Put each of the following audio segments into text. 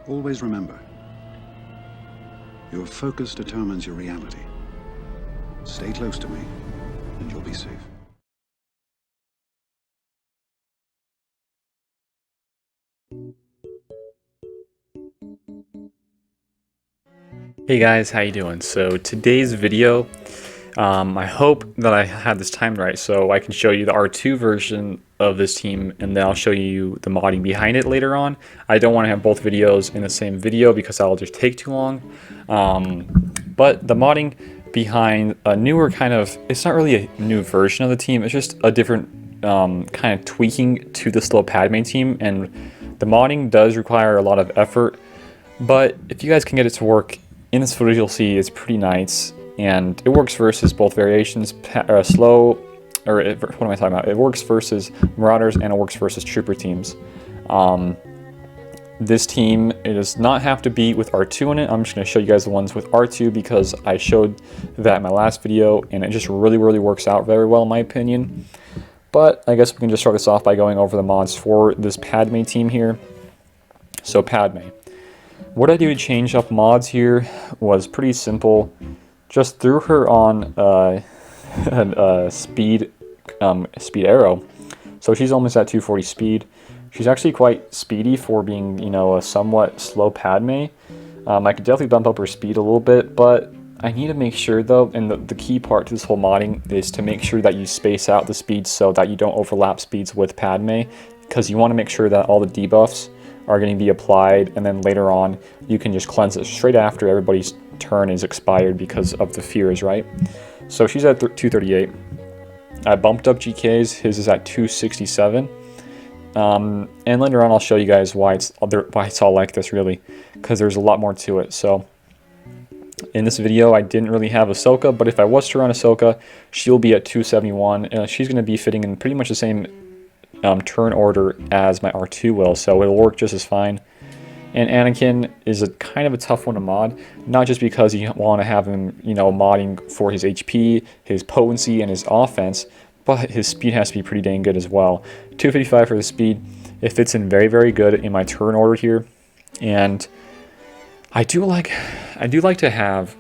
Always remember, your focus determines your reality. Stay close to me, and you'll be safe. Hey guys, how you doing? So today's video, I hope that I had this timed right so I can show you the R2 version of this team, and then I'll show you the modding behind it later on. I don't want to have both videos in the same video because that'll just take too long. But the modding behind a newer kind of, it's not really a new version of the team, it's just a different kind of tweaking to the slow Padme team, and the modding does require a lot of effort, but if you guys can get it to work, in this footage you'll see it's pretty nice, and it works versus both variations, slow, or what am I talking about? It works versus Marauders and it works versus Trooper teams. This team, it does not have to be with R2 in it. I'm just going to show you guys the ones with R2 because I showed that in my last video, and it just really works out very well in my opinion. But I guess we can just start this off by going over the mods for this Padme team here. So Padme. What I do to change up mods here was pretty simple. Just threw her on a speed arrow. So she's almost at 240 speed. She's actually quite speedy for being, you know, a somewhat slow Padme. I could definitely bump up her speed a little bit, but I need to make sure though, and the key part to this whole modding is to make sure that you space out the speeds so that you don't overlap speeds with Padme, because you want to make sure that all the debuffs are going to be applied, and then later on you can just cleanse it straight after everybody's turn is expired because of the fears, right? So she's at 238. I bumped up GK's, his is at 267. And later on I'll show you guys why it's all like this, really, because there's a lot more to it. So in this video I didn't really have Ahsoka, but if I was to run Ahsoka, she'll be at 271. She's going to be fitting in pretty much the same turn order as my R2 will, so it'll work just as fine. And Anakin is a kind of a tough one to mod, not just because you want to have him, you know, modding for his HP, his potency, and his offense, but his speed has to be pretty dang good as well. 255 for the speed, it fits in very good in my turn order here, and I do like to have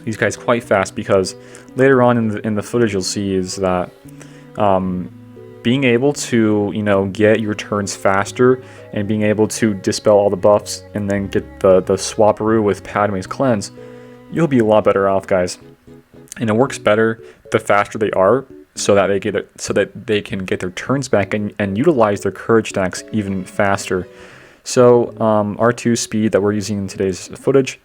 these guys quite fast, because later on in the footage you'll see is that being able to, you know, get your turns faster and being able to dispel all the buffs and then get the swapperoo with Padme's cleanse, you'll be a lot better off, guys. And it works better the faster they are, so that they can get their turns back and utilize their courage stacks even faster. So R2 speed that we're using in today's footage,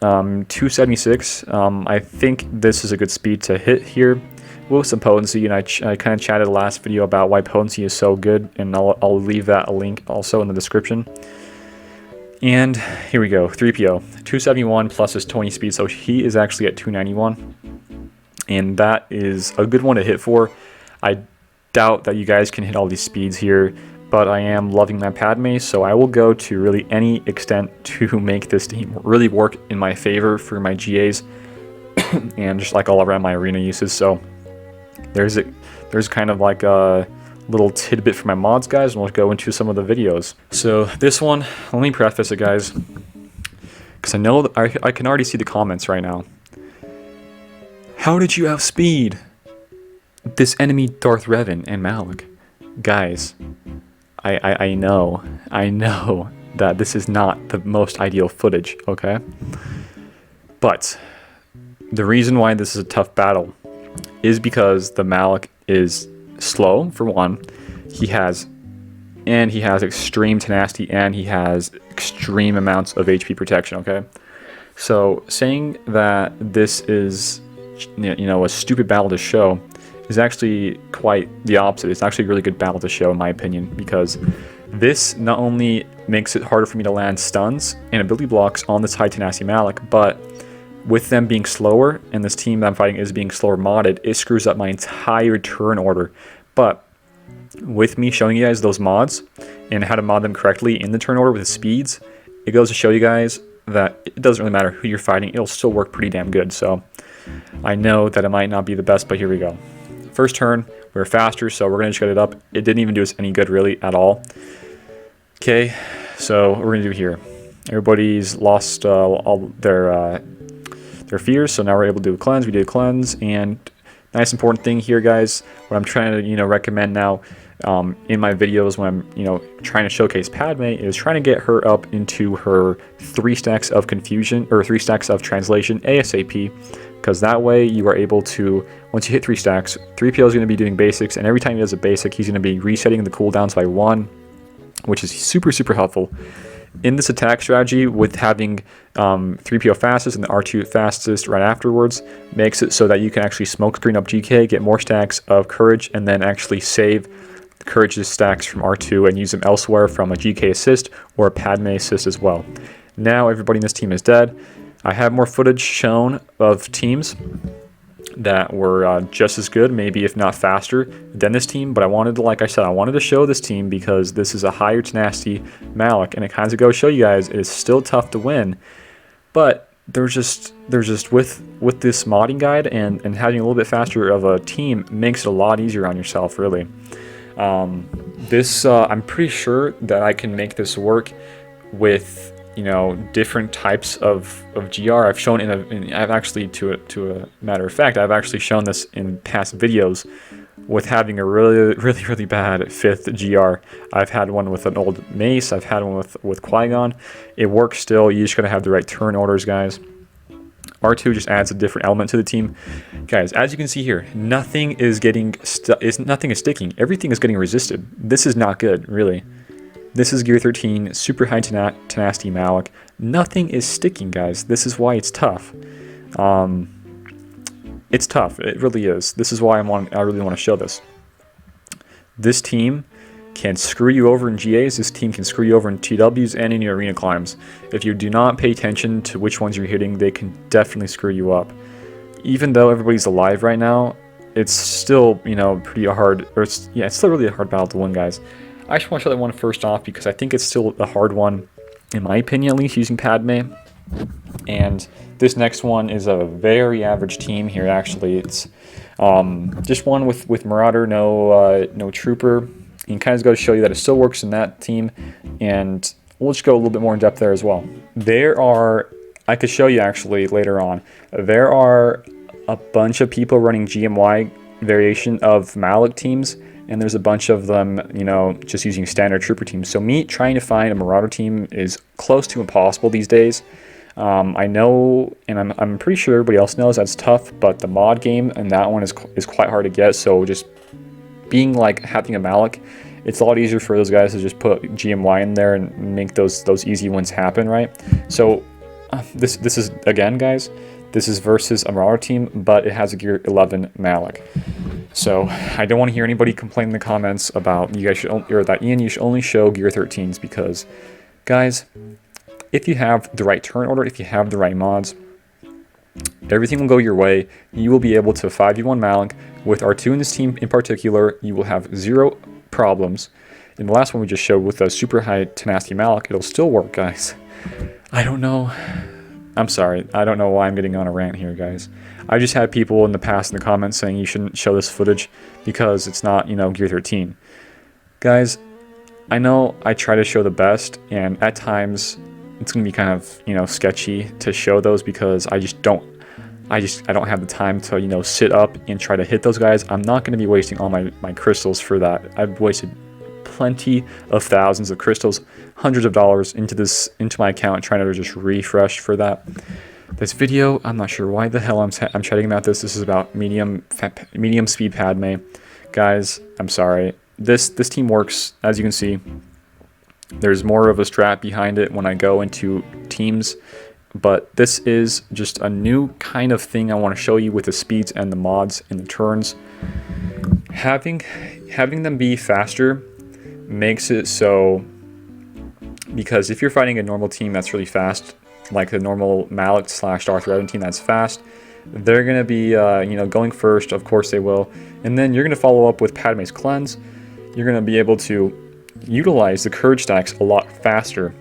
276. I think this is a good speed to hit here with some potency, and I kind of chatted last video about why potency is so good, and I'll leave that a link also in the description. And here we go, 3PO, 271 plus his 20 speed, so he is actually at 291, and that is a good one to hit for. I doubt that you guys can hit all these speeds here, but I am loving my Padme, so I will go to really any extent to make this team really work in my favor for my GAs and just like all around my arena uses. So there's kind of like a little tidbit for my mods, guys, and we'll go into some of the videos. So this one, let me preface it, guys, because I know that I can already see the comments right now. How did you outspeed this enemy Darth Revan and Malik? Guys, I know that this is not the most ideal footage, okay? But the reason why this is a tough battle is because the Malik is slow, for one. He has extreme tenacity, and he has extreme amounts of HP protection, okay? So saying that this is, you know, a stupid battle to show is actually quite the opposite. It's actually a really good battle to show, in my opinion, because this not only makes it harder for me to land stuns and ability blocks on this high tenacity Malik, but with them being slower, and this team that I'm fighting is being slower modded, it screws up my entire turn order. But with me showing you guys those mods and how to mod them correctly in the turn order with the speeds, it goes to show you guys that it doesn't really matter who you're fighting, it'll still work pretty damn good. So I know that it might not be the best, but here we go. First turn, we're faster, so we're going to just get it up. It didn't even do us any good really at all. Okay, So what we're gonna do here, everybody's lost all their fears, so now we're able to do a cleanse. We did a cleanse, and nice important thing here, guys, what I'm trying to recommend now in my videos when I'm trying to showcase Padme is trying to get her up into her 3 stacks of confusion or 3 stacks of translation ASAP, because that way you are able to, once you hit 3 stacks, 3PO is going to be doing basics, and every time he does a basic he's going to be resetting the cooldowns by 1, which is super helpful in this attack strategy. With having 3PO fastest and the R2 fastest right afterwards, makes it so that you can actually smoke screen up GK, get more stacks of courage, and then actually save the courage's stacks from R2 and use them elsewhere from a GK assist or a Padme assist as well. Now everybody in this team is dead. I have more footage shown of teams that were just as good, maybe if not faster, than this team, but I wanted to, like I said, I wanted to show this team because this is a higher tenacity Malak, and it kind of goes to show you guys it is still tough to win, but there's just with this modding guide and having a little bit faster of a team makes it a lot easier on yourself, really. I'm pretty sure that I can make this work with different types of GR. I've shown I've actually, to a matter of fact, I've actually shown this in past videos with having a really bad 5th GR. I've had one with an old mace. I've had one with Qui-Gon. It works still. You just gotta have the right turn orders, guys. R2 just adds a different element to the team, guys. As you can see here, nothing is sticking. Everything is getting resisted. This is not good, really. This is Gear 13, super high tenacity Malak. Nothing is sticking, guys. This is why it's tough. It's tough. It really is. This is why I really want to show this. This team can screw you over in GAs. This team can screw you over in TWs and in your arena climbs. If you do not pay attention to which ones you're hitting, they can definitely screw you up. Even though everybody's alive right now, it's still pretty hard. Or it's still really a hard battle to win, guys. I just want to show that one first off because I think it's still a hard one, in my opinion at least, using Padme. And this next one is a very average team here, actually. It's just one with Marauder, no Trooper. And kind of goes to show you that it still works in that team. And we'll just go a little bit more in depth there as well. I could show you actually later on, there are a bunch of people running GMY variation of Malak teams, and there's a bunch of them, just using standard Trooper teams. So me trying to find a Marauder team is close to impossible these days. I know, and I'm pretty sure everybody else knows that's tough, but the mod game and that one is quite hard to get. So just being having a Malak, it's a lot easier for those guys to just put GMY in there and make those easy wins happen, right? So this is, again, guys, this is versus a Marauder team, but it has a Gear 11 Malak. So I don't want to hear anybody complain in the comments about you guys should, or that Ian, you should only show Gear 13s, because, guys, if you have the right turn order, if you have the right mods, everything will go your way. You will be able to 5v1 Malak with R2 in this team in particular. You will have 0 problems. In the last one we just showed with a super high tenacity Malak, it'll still work, guys. I don't know. I'm sorry. I don't know why I'm getting on a rant here, guys. I just had people in the past in the comments saying you shouldn't show this footage because it's not, Gear 13. Guys, I know I try to show the best, and at times it's going to be kind of, sketchy to show those because I don't have the time to, sit up and try to hit those guys. I'm not going to be wasting all my crystals for that. I've wasted plenty of thousands of crystals, hundreds of dollars into my account trying to just refresh for that. This video, I'm not sure why the hell I'm chatting about this. This is about medium speed Padme. Guys, I'm sorry. This team works, as you can see. There's more of a strat behind it when I go into teams, but this is just a new kind of thing I want to show you with the speeds and the mods and the turns. Having them be faster makes it so, because if you're fighting a normal team that's really fast, like the normal Malak / Darth Revan team that's fast, they're going to be going first, of course they will, and then you're going to follow up with Padme's cleanse. You're going to be able to utilize the courage stacks a lot faster,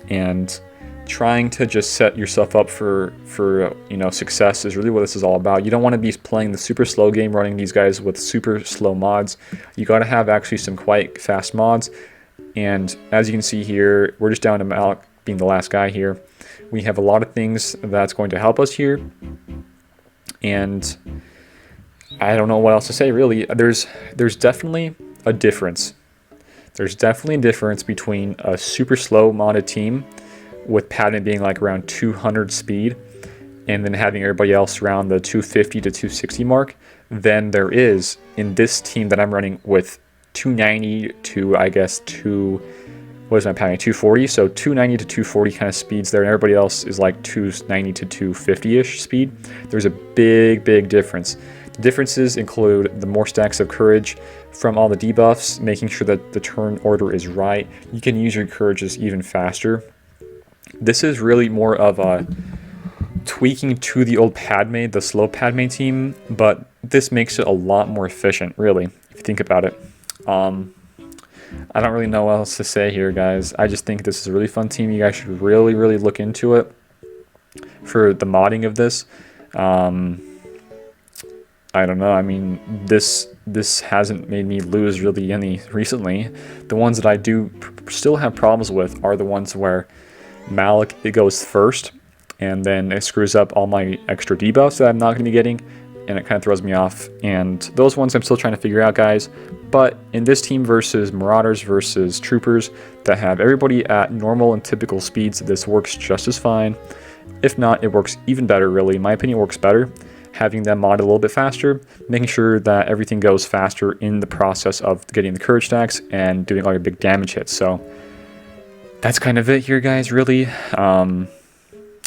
and trying to just set yourself up for success is really what this is all about. You don't want to be playing the super slow game running these guys with super slow mods. You got to have actually some quite fast mods. And as you can see here, we're just down to Malik being the last guy here. We have a lot of things that's going to help us here. And I don't know what else to say, really. There's definitely a difference. There's definitely a difference between a super slow modded team with Padme being like around 200 speed and then having everybody else around the 250 to 260 mark than there is in this team that I'm running with 290 to, I guess, what is my Padme, 240? So 290 to 240 kind of speeds there, and everybody else is like 290 to 250-ish speed. There's a big, big difference. The differences include the more stacks of courage from all the debuffs, making sure that the turn order is right. You can use your courages even faster. This is really more of a tweaking to the old Padme, the slow Padme team, but this makes it a lot more efficient, really, if you think about it. I don't really know what else to say here, guys. I just think this is a really fun team. You guys should really, really look into it for the modding of this. I don't know. I mean, this hasn't made me lose really any recently. The ones that I do still have problems with are the ones where Malik, it goes first, and then it screws up all my extra debuffs that I'm not going to be getting, and it kind of throws me off. And those ones I'm still trying to figure out, guys. But in this team versus Marauders versus Troopers that have everybody at normal and typical speeds, this works just as fine. If not, it works even better, really. In my opinion, it works better. Having them mod a little bit faster, making sure that everything goes faster in the process of getting the courage stacks and doing all your big damage hits. So that's kind of it here, guys, really.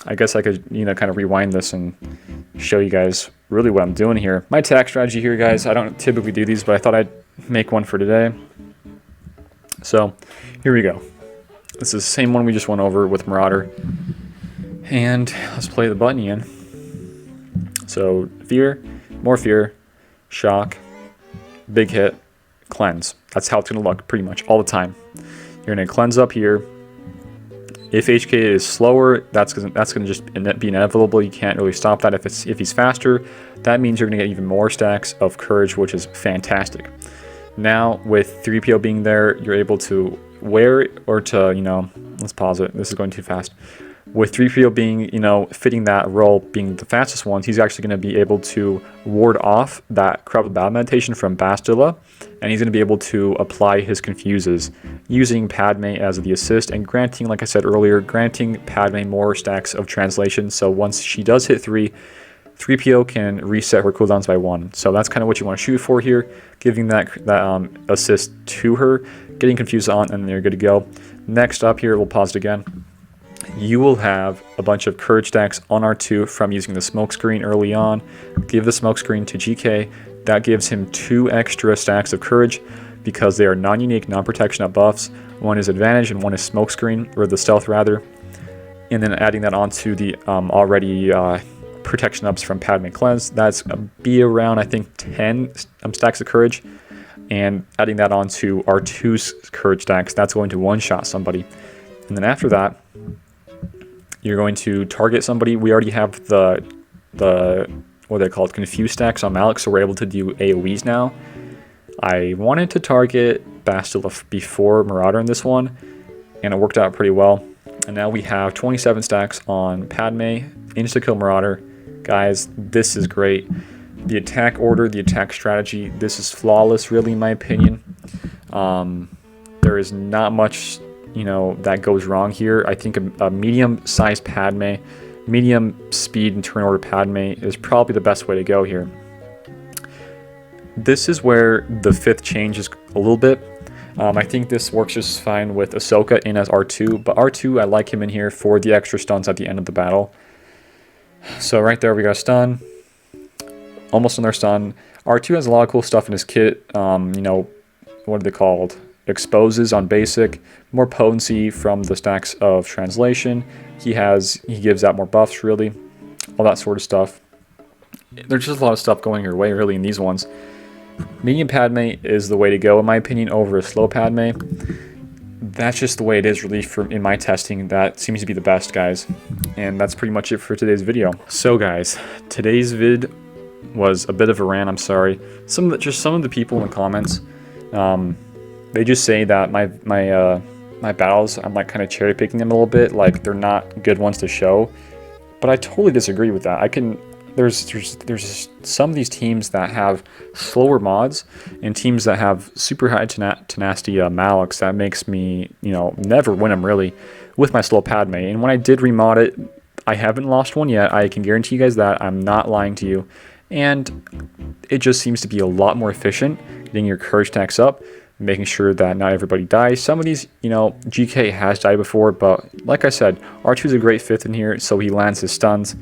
I guess I could, kind of rewind this and show you guys really what I'm doing here. My attack strategy here, guys, I don't typically do these, but I thought I'd make one for today. So here we go. This is the same one we just went over with Marauder. And let's play the button again. So fear, more fear, shock, big hit, cleanse. That's how it's going to look pretty much all the time. You're going to cleanse up here. If HK is slower, that's going to just be inevitable. You can't really stop that. If he's faster, that means you're going to get even more stacks of courage, which is fantastic. Now with 3PO being there, you're able to wear or to, let's pause it. This is going too fast. With 3PO being, fitting that role, being the fastest one, he's actually going to be able to ward off that corrupted battle meditation from Bastila, and he's going to be able to apply his confuses using Padme as the assist and granting, like I said earlier, granting Padme more stacks of translation. So once she does hit 3PO can reset her cooldowns by 1. So that's kind of what you want to shoot for here, giving that assist to her, getting confused on, and then you're good to go. Next up here, we'll pause it again. You will have a bunch of courage stacks on R2 from using the smokescreen early on. Give the smokescreen to GK. That gives him 2 extra stacks of courage because they are non-unique, non-protection up buffs. One is advantage and one is smokescreen, or the stealth rather. And then adding that onto the already protection ups from Padme Cleanse. That's be around, I think, 10 stacks of courage. And adding that onto R2's courage stacks, that's going to one-shot somebody. And then after that, you're going to target somebody. We already have the what are they called, confused stacks on Malik, so we're able to do AoEs now. I wanted to target Bastila before Marauder in this one, and it worked out pretty well. And now we have 27 stacks on Padme, insta-kill Marauder. Guys, this is great. The attack order, the attack strategy, this is flawless, really, in my opinion. There is not much that goes wrong here. I think a medium-sized Padme, medium speed and turn order Padme is probably the best way to go here. This is where the 5th changes a little bit. I think this works just fine with Ahsoka in as R2, but R2, I like him in here for the extra stuns at the end of the battle. So right there, we got a stun. Almost another stun. R2 has a lot of cool stuff in his kit. What are they called? Exposes on basic, more potency from the stacks of translation. He gives out more buffs, really, all that sort of stuff. There's just a lot of stuff going your way, really, in these ones. Medium Padme is the way to go, in my opinion, over a slow Padme. That's just the way it is, really, in my testing. That seems to be the best, guys. And that's pretty much it for today's video. So, guys, today's vid was a bit of a rant. I'm sorry. Some of the people in the comments. they just say that my battles, I'm like kind of cherry picking them a little bit, like they're not good ones to show. But I totally disagree with that. There's some of these teams that have slower mods and teams that have super high tenacity Malaks that makes me, never win them really with my slow Padme. And when I did remod it, I haven't lost one yet. I can guarantee you guys that. I'm not lying to you. And it just seems to be a lot more efficient getting your courage stacks up, making sure that not everybody dies. Some of these, GK has died before, but like I said, R2 is a great fifth in here, so he lands his stuns.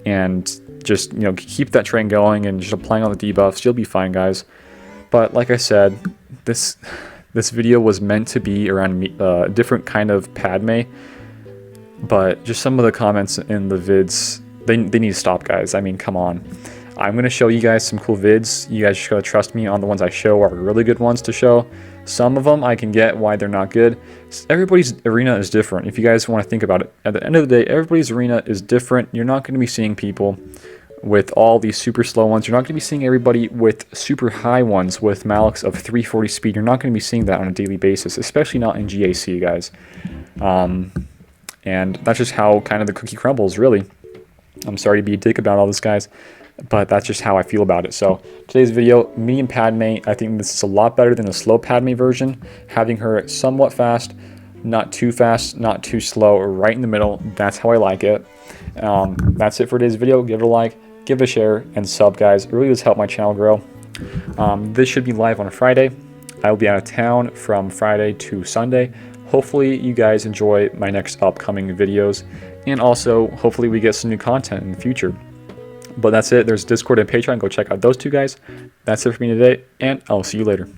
And just, keep that train going and just applying all the debuffs. You'll be fine, guys. But like I said, this video was meant to be around a different kind of Padme. But just some of the comments in the vids, they need to stop, guys. I mean, come on. I'm going to show you guys some cool vids. You guys just got to trust me on the ones I show are really good ones to show. Some of them I can get why they're not good. Everybody's arena is different. If you guys want to think about it, at the end of the day, everybody's arena is different. You're not going to be seeing people with all these super slow ones. You're not going to be seeing everybody with super high ones with Malaks of 340 speed. You're not going to be seeing that on a daily basis, especially not in GAC, guys. And that's just how kind of the cookie crumbles, really. I'm sorry to be a dick about all this, guys, but that's just how I feel about it. So today's video, medium Padme, I think this is a lot better than the slow Padme version. Having her somewhat fast, not too fast, not too slow, right in the middle. That's how I like it. That's it for today's video. Give it a like, give it a share, and sub, guys. It really does help my channel grow. This should be live on a Friday. I will be out of town from Friday to Sunday. Hopefully you guys enjoy my next upcoming videos, and also hopefully we get some new content in the future. But that's it. There's Discord and Patreon. Go check out those two, guys. That's it for me today, and I'll see you later.